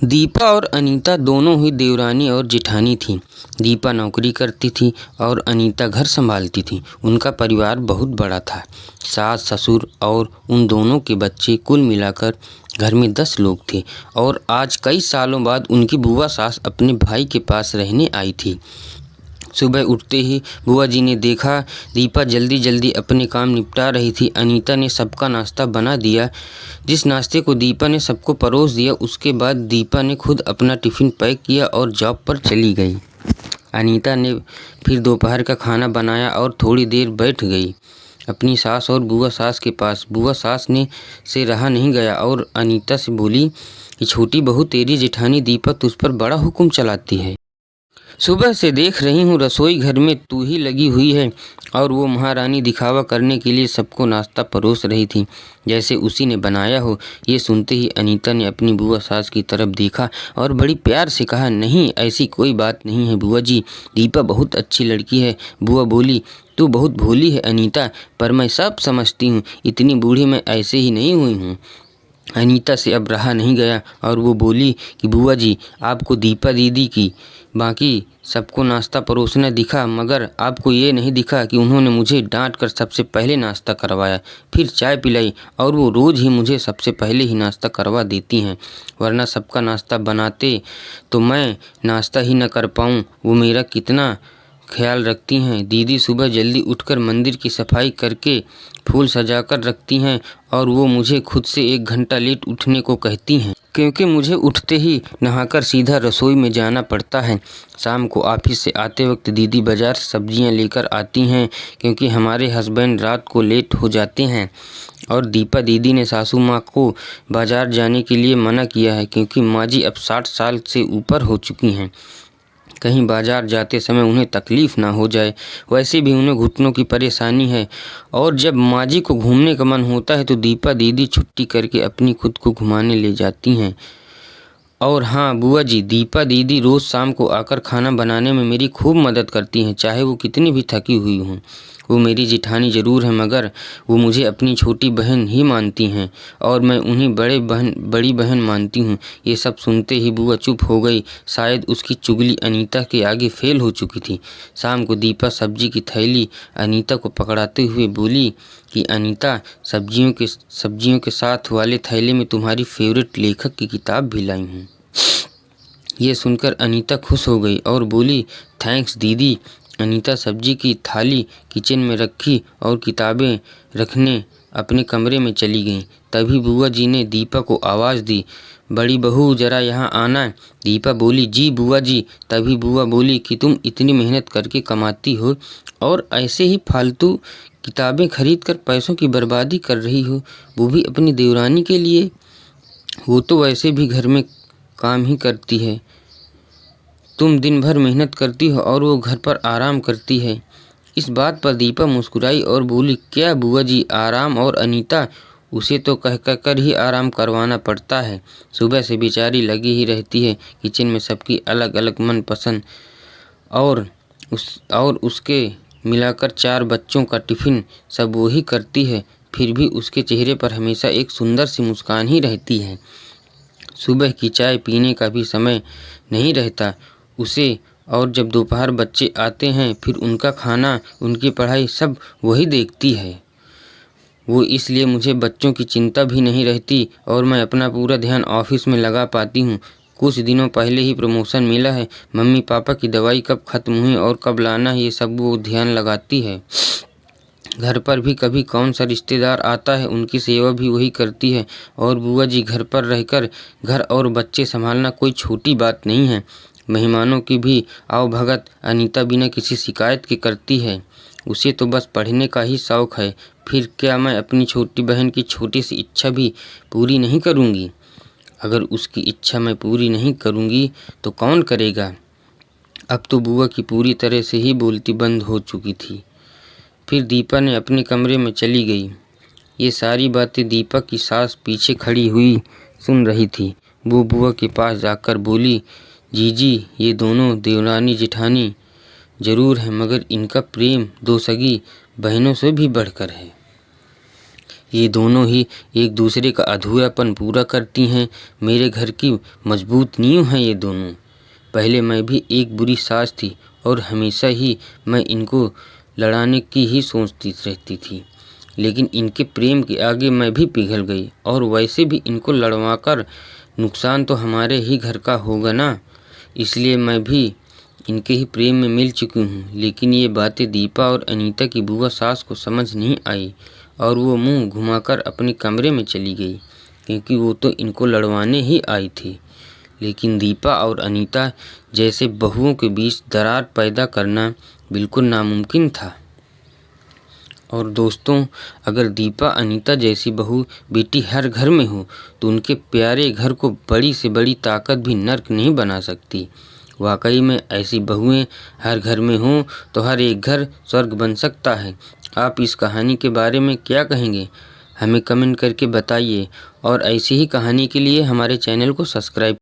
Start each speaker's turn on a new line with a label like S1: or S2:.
S1: दीपा और अनीता दोनों ही देवरानी और जेठानी थीं। दीपा नौकरी करती थी और अनीता घर संभालती थी। उनका परिवार बहुत बड़ा था। सास, ससुर और उन दोनों के बच्चे, कुल मिलाकर घर में 10 लोग थे। और आज कई सालों बाद उनकी बुआ सास अपने भाई के पास रहने आई थी। सुबह उठते ही बुआ जी ने देखा दीपा जल्दी जल्दी अपने काम निपटा रही थी। अनीता ने सबका नाश्ता बना दिया। जिस नाश्ते को दीपा ने सबको परोस दिया, उसके बाद दीपा ने खुद अपना टिफ़िन पैक किया और जॉब पर चली गई। अनीता ने फिर दोपहर का खाना बनाया और थोड़ी देर बैठ गई अपनी सास और बुआ सास के पास। बुआ सास ने से रहा नहीं गया और अनीता से बोली कि छोटी बहू, तेरी जेठानी दीपा तुझ पर बड़ा हुक्म चलाती है। सुबह से देख रही हूँ रसोई घर में तू ही लगी हुई है और वो महारानी दिखावा करने के लिए सबको नाश्ता परोस रही थी, जैसे उसी ने बनाया हो। ये सुनते ही अनीता ने अपनी बुआ सास की तरफ देखा और बड़ी प्यार से कहा, नहीं, ऐसी कोई बात नहीं है बुआ जी, दीपा बहुत अच्छी लड़की है। बुआ बोली, तू बहुत भोली है अनीता, पर मैं सब समझती हूँ, इतनी बूढ़ी मैं ऐसे ही नहीं हुई हूँ। अनीता से अब रहा नहीं गया और वो बोली कि बुआ जी, आपको दीपा दीदी की बाकी सबको नाश्ता परोसना दिखा, मगर आपको ये नहीं दिखा कि उन्होंने मुझे डांट कर सबसे पहले नाश्ता करवाया, फिर चाय पिलाई, और वो रोज़ ही मुझे सबसे पहले ही नाश्ता करवा देती हैं, वरना सबका नाश्ता बनाते तो मैं नाश्ता ही न कर पाऊँ। वो मेरा कितना ख्याल रखती हैं। दीदी सुबह जल्दी उठकर मंदिर की सफाई करके फूल सजाकर रखती हैं और वो मुझे खुद से 1 घंटा लेट उठने को कहती हैं, क्योंकि मुझे उठते ही नहाकर सीधा रसोई में जाना पड़ता है। शाम को ऑफिस से आते वक्त दीदी बाज़ार से सब्जियां लेकर आती हैं, क्योंकि हमारे हस्बैंड रात को लेट हो जाते हैं। और दीपा दीदी ने सासू माँ को बाज़ार जाने के लिए मना किया है, क्योंकि माँ जी अब 60 साल से ऊपर हो चुकी हैं, कहीं बाज़ार जाते समय उन्हें तकलीफ़ ना हो जाए। वैसे भी उन्हें घुटनों की परेशानी है, और जब माँ जी को घूमने का मन होता है तो दीपा दीदी छुट्टी करके अपनी खुद को घुमाने ले जाती हैं। और हाँ बुआ जी, दीपा दीदी रोज़ शाम को आकर खाना बनाने में मेरी खूब मदद करती हैं, चाहे वो कितनी भी थकी हुई हों। वो मेरी जेठानी ज़रूर है, मगर वो मुझे अपनी छोटी बहन ही मानती हैं और मैं उन्हें बड़ी बहन मानती हूँ। ये सब सुनते ही बुआ चुप हो गई। शायद उसकी चुगली अनीता के आगे फेल हो चुकी थी। शाम को दीपा सब्जी की थैली अनीता को पकड़ाते हुए बोली कि अनीता, सब्जियों के साथ वाले थैले में तुम्हारी फेवरेट लेखक की किताब भी लाई हूँ। ये सुनकर अनीता खुश हो गई और बोली, थैंक्स दीदी। अनीता सब्जी की थाली किचन में रखी और किताबें रखने अपने कमरे में चली गईं। तभी बुआ जी ने दीपा को आवाज़ दी, बड़ी बहू ज़रा यहाँ आना। दीपा बोली, जी बुआ जी। तभी बुआ बोली कि तुम इतनी मेहनत करके कमाती हो और ऐसे ही फालतू किताबें खरीद कर पैसों की बर्बादी कर रही हो, वो भी अपनी देवरानी के लिए। वो तो वैसे भी घर में काम ही करती है, तुम दिन भर मेहनत करती हो और वो घर पर आराम करती है। इस बात पर दीपा मुस्कुराई और बोली, क्या बुआ जी, आराम? और अनीता, उसे तो कह कर ही आराम करवाना पड़ता है। सुबह से बेचारी लगी ही रहती है किचन में, सबकी अलग अलग मनपसंद और उसके मिलाकर 4 बच्चों का टिफ़िन सब वो ही करती है, फिर भी उसके चेहरे पर हमेशा एक सुंदर सी मुस्कान ही रहती है। सुबह की चाय पीने का भी समय नहीं रहता उसे, और जब दोपहर बच्चे आते हैं फिर उनका खाना, उनकी पढ़ाई सब वही देखती है। वो इसलिए मुझे बच्चों की चिंता भी नहीं रहती और मैं अपना पूरा ध्यान ऑफिस में लगा पाती हूँ। कुछ दिनों पहले ही प्रमोशन मिला है। मम्मी पापा की दवाई कब ख़त्म हुई और कब लाना है, ये सब वो ध्यान लगाती है। घर पर भी कभी कौन सा रिश्तेदार आता है, उनकी सेवा भी वही करती है। और बुआ जी, घर पर रहकर घर और बच्चे संभालना कोई छोटी बात नहीं है। मेहमानों की भी आवभगत अनीता बिना किसी शिकायत के करती है। उसे तो बस पढ़ने का ही शौक़ है। फिर क्या मैं अपनी छोटी बहन की छोटी सी इच्छा भी पूरी नहीं करूँगी? अगर उसकी इच्छा मैं पूरी नहीं करूँगी तो कौन करेगा? अब तो बुआ की पूरी तरह से ही बोलती बंद हो चुकी थी। फिर दीपा ने अपने कमरे में चली गई। ये सारी बातें दीपा की सास पीछे खड़ी हुई सुन रही थी। वो बुआ के पास जाकर बोली, जीजी, ये दोनों देवरानी जेठानी ज़रूर है, मगर इनका प्रेम 2 सगी बहनों से भी बढ़कर है। ये दोनों ही एक दूसरे का अधूरापन पूरा करती हैं। मेरे घर की मजबूत नींव हैं ये दोनों। पहले मैं भी एक बुरी सास थी और हमेशा ही मैं इनको लड़ाने की ही सोचती रहती थी, लेकिन इनके प्रेम के आगे मैं भी पिघल गई। और वैसे भी इनको लड़वाकर नुकसान तो हमारे ही घर का होगा ना, इसलिए मैं भी इनके ही प्रेम में मिल चुकी हूँ। लेकिन ये बातें दीपा और अनीता की बुआ सास को समझ नहीं आई और वो मुंह घुमाकर अपने कमरे में चली गई, क्योंकि वो तो इनको लड़वाने ही आई थी। लेकिन दीपा और अनीता जैसे बहुओं के बीच दरार पैदा करना बिल्कुल नामुमकिन था। और दोस्तों, अगर दीपा अनीता जैसी बहू बेटी हर घर में हो तो उनके प्यारे घर को बड़ी से बड़ी ताकत भी नर्क नहीं बना सकती। वाकई में ऐसी बहुएं हर घर में हों तो हर एक घर स्वर्ग बन सकता है। आप इस कहानी के बारे में क्या कहेंगे, हमें कमेंट करके बताइए। और ऐसी ही कहानी के लिए हमारे चैनल को सब्सक्राइब